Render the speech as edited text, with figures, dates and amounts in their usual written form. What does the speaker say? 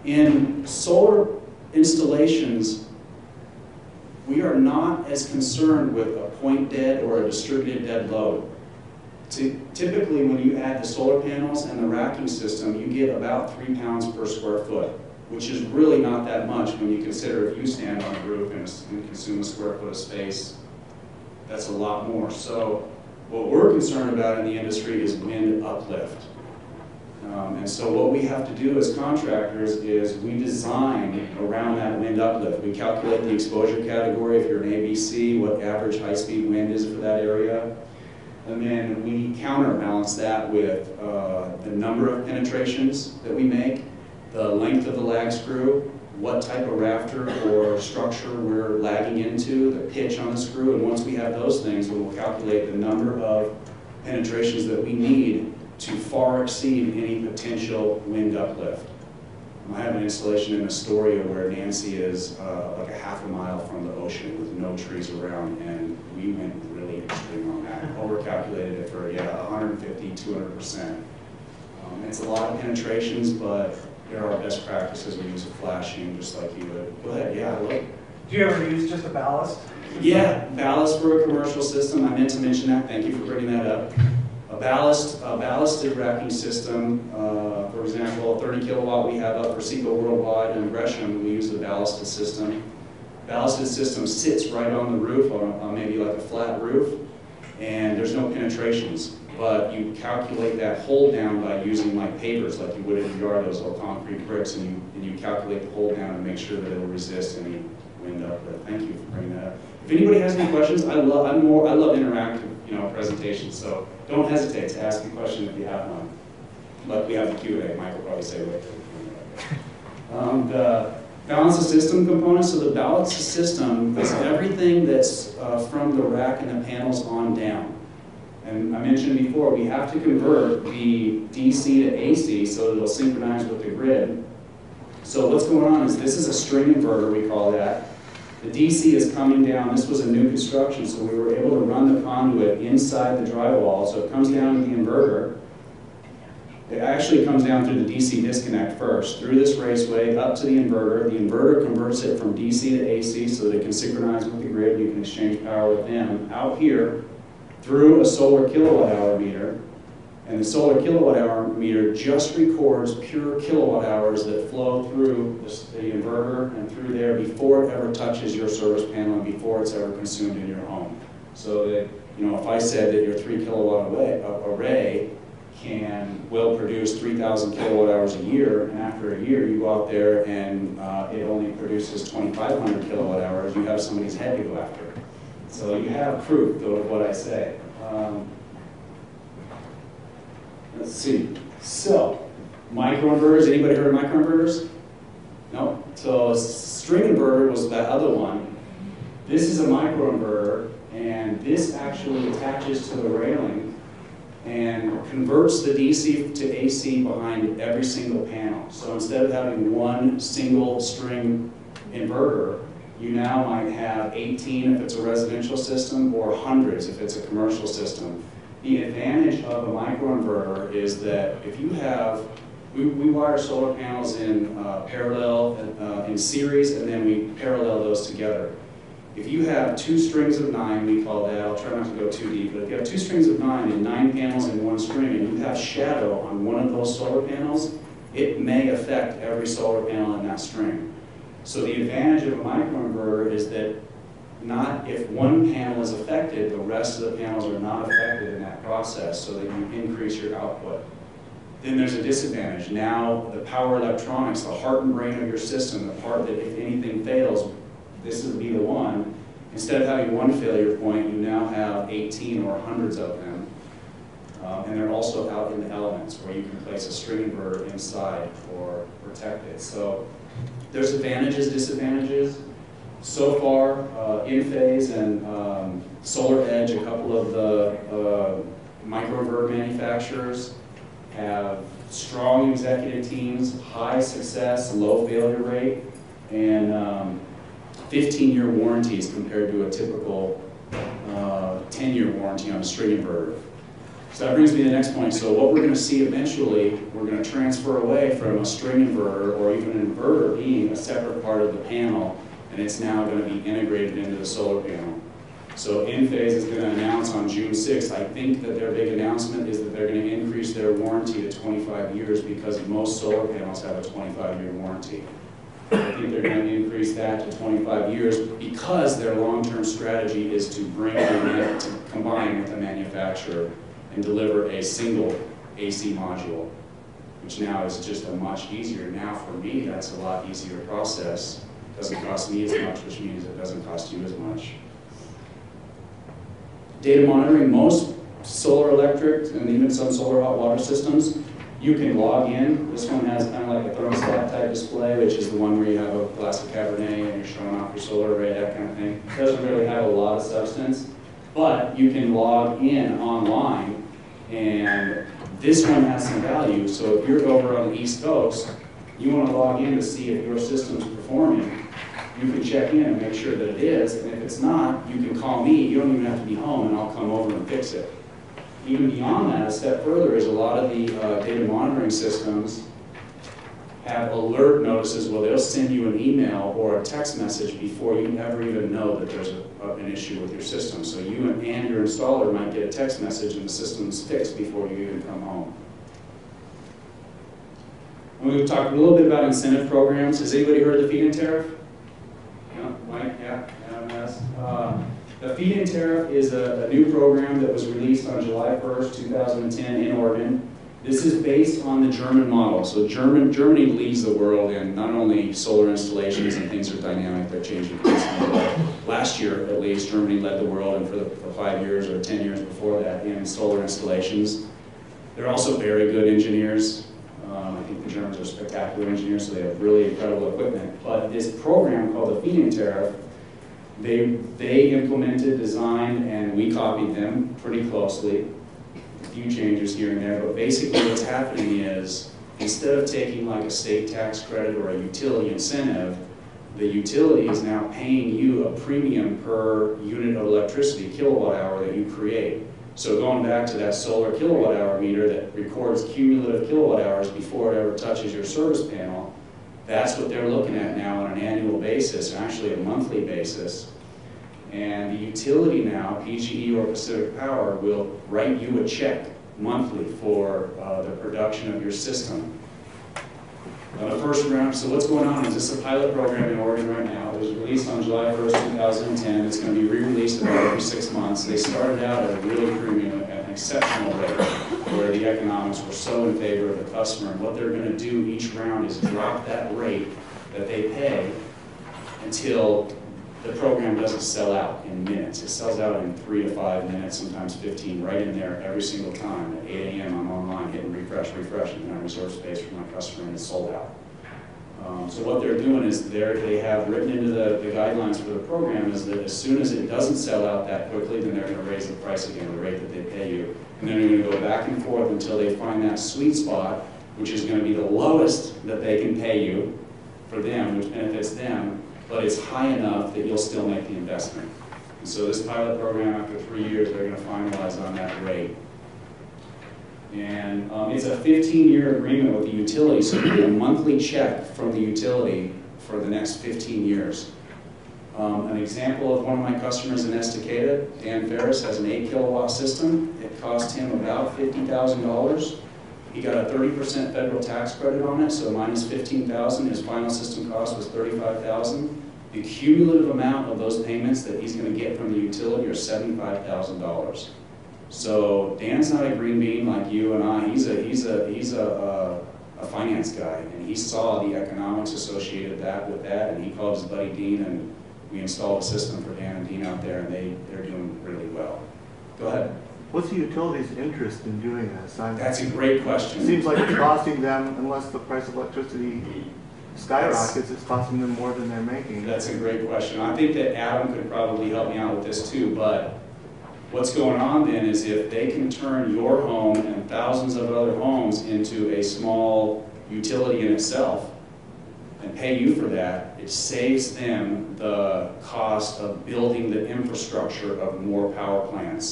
In solar installations, we are not as concerned with a point dead or a distributed dead load. Typically, when you add the solar panels and the racking system, you get about 3 pounds per square foot, which is really not that much when you consider if you stand on a roof and consume a square foot of space, that's a lot more. So what we're concerned about in the industry is wind uplift. And so what we have to do as contractors is we design around that wind uplift. We calculate the exposure category if you're an ABC, what average high-speed wind is for that area. And then we counterbalance that with the number of penetrations that we make, the length of the lag screw, what type of rafter or structure we're lagging into, the pitch on the screw, and once we have those things, we will calculate the number of penetrations that we need to far exceed any potential wind uplift. I have an installation in Astoria where Nancy is like a half a mile from the ocean with no trees around, and we went really extreme on that. Over-calculated it for, 150, 200%. It's a lot of penetrations, but there are best practices. We use a flashing just like you would. Go ahead, yeah, look. Do you ever use just a ballast? Yeah, ballast for a commercial system. I meant to mention that. Thank you for bringing that up. A ballasted racking system, for example, 30 kilowatt we have up for Seco Worldwide and Gresham, we use the ballasted system. Ballasted system sits right on the roof, on maybe like a flat roof, and there's no penetrations. But you calculate that hold down by using like pavers, like you would in your yard, those little concrete bricks, and you calculate the hold down and make sure that it will resist any wind uplift. Thank you for bringing that up. If anybody has any questions, I love interactive, presentations. So don't hesitate to ask a question if you have one. But we have the Q&A. Mike will probably say wait. The balance of system components. So the balance of system is everything that's from the rack and the panels on down. And I mentioned before, we have to convert the DC to AC so that it'll synchronize with the grid. So what's going on is this is a string inverter, we call that. The DC is coming down. This was a new construction, so we were able to run the conduit inside the drywall. So it comes down to the inverter. It actually comes down through the DC disconnect first, through this raceway, up to the inverter. The inverter converts it from DC to AC so that it can synchronize with the grid. You can exchange power with them. Out here, through a solar kilowatt hour meter, and the solar kilowatt hour meter just records pure kilowatt hours that flow through the inverter and through there before it ever touches your service panel and before it's ever consumed in your home. So that, if I said that your 3 kilowatt array will produce 3,000 kilowatt hours a year, and after a year you go out there and it only produces 2,500 kilowatt hours, you have somebody's head to go after. So you have proof of what I say. Let's see. So, microinverters. Anybody heard of microinverters? No? So string inverter was that other one. This is a microinverter, and this actually attaches to the railing and converts the DC to AC behind every single panel. So instead of having one single string inverter, you now might have 18 if it's a residential system, or hundreds if it's a commercial system. The advantage of a microinverter is that if you have, we wire solar panels in parallel, in series, and then we parallel those together. If you have 2 strings of 9, we call that, I'll try not to go too deep, but if you have 2 strings of 9 and 9 panels in one string, and you have shadow on one of those solar panels, it may affect every solar panel in that string. So the advantage of a microinverter is that not if one panel is affected, the rest of the panels are not affected in that process, so that you increase your output. Then there's a disadvantage. Now the power electronics, the heart and brain of your system, the part that if anything fails, this would be the one. Instead of having one failure point, you now have 18 or hundreds of them. And they're also out in the elements where you can place a string inverter inside or protect it. So there's advantages, disadvantages. So far, Enphase and Solar Edge, a couple of the microinverter manufacturers, have strong executive teams, high success, low failure rate, and 15-year warranties compared to a typical 10-year warranty on a string inverter. So that brings me to the next point. So what we're going to see eventually, we're going to transfer away from a string inverter or even an inverter being a separate part of the panel, and it's now going to be integrated into the solar panel. So Enphase is going to announce on June 6th, I think that their big announcement is that they're going to increase their warranty to 25 years because most solar panels have a 25-year warranty. I think they're going to increase that to 25 years because their long-term strategy is to to combine with the manufacturer and deliver a single AC module, which now is just a much easier. Now for me, that's a lot easier process. It doesn't cost me as much, which means it doesn't cost you as much. Data monitoring, most solar electric and even some solar hot water systems, you can log in. This one has kind of like a thermostat type display, which is the one where you have a glass of Cabernet and you're showing off your solar array, that kind of thing. It doesn't really have a lot of substance, but you can log in online, and this one has some value. So if you're over on the East Coast, you want to log in to see if your system's performing, you can check in and make sure that it is, and if it's not, you can call me. You don't even have to be home, and I'll come over and fix it. Even beyond that, a step further, is a lot of the data monitoring systems have alert notices. Well, they'll send you an email or a text message before you ever even know that there's an issue with your system. So you and your installer might get a text message and the system's fixed before you even come home. And we've talked a little bit about incentive programs. Has anybody heard the feed-in tariff? No? Mike? Yeah? The feed-in tariff is a new program that was released on July 1st, 2010 in Oregon. This is based on the German model. So Germany leads the world in not only solar installations, and things are dynamic, they're changing constantly. Last year, at least, Germany led the world, and for 5 years or 10 years before that, in solar installations. They're also very good engineers. I think the Germans are spectacular engineers, so they have really incredible equipment. But this program called the feed-in tariff, they implemented, designed, and we copied them pretty closely. A few changes here and there, but basically what's happening is, instead of taking like a state tax credit or a utility incentive, the utility is now paying you a premium per unit of electricity, kilowatt hour, that you create. So going back to that solar kilowatt hour meter that records cumulative kilowatt hours before it ever touches your service panel, that's what they're looking at now on an annual basis, and actually a monthly basis. And the utility now, PGE or Pacific Power, will write you a check monthly for the production of your system. The first round, so what's going on is this is a pilot program in Oregon right now. It was released on July 1st, 2010. It's going to be re-released about every 6 months. They started out at a really premium, at an exceptional rate, where the economics were so in favor of the customer. And what they're going to do each round is drop that rate that they pay until the program doesn't sell out in minutes. It sells out in 3 to 5 minutes, sometimes 15, right in there every single time. At 8 a.m. I'm online hitting refresh, and then I reserve space for my customer, and it's sold out. So what they're doing is they have written into the guidelines for the program is that as soon as it doesn't sell out that quickly, then they're going to raise the price again, the rate that they pay you. And then they're going to go back and forth until they find that sweet spot, which is going to be the lowest that they can pay you for them, which benefits them, but it's high enough that you'll still make the investment. And so this pilot program, after 3 years, they're going to finalize on that rate. And it's a 15-year agreement with the utility, so you get a monthly check from the utility for the next 15 years. An example of one of my customers in Estacada, Dan Ferris, has an 8-kilowatt system. It cost him about $50,000. He got a 30% federal tax credit on it, so minus $15,000. His final system cost was $35,000. The cumulative amount of those payments that he's going to get from the utility are $75,000. So Dan's not a green bean like you and I. He's a finance guy, and he saw the economics associated with that, and he called his buddy Dean, and we installed a system for Dan and Dean out there, and they're doing really well. Go ahead. What's the utility's interest in doing this? That's a great question. It seems like it's costing them, unless the price of electricity skyrockets, it's costing them more than they're making. That's a great question. I think that Adam could probably help me out with this too, but what's going on then is if they can turn your home and thousands of other homes into a small utility in itself and pay you for that, it saves them the cost of building the infrastructure of more power plants.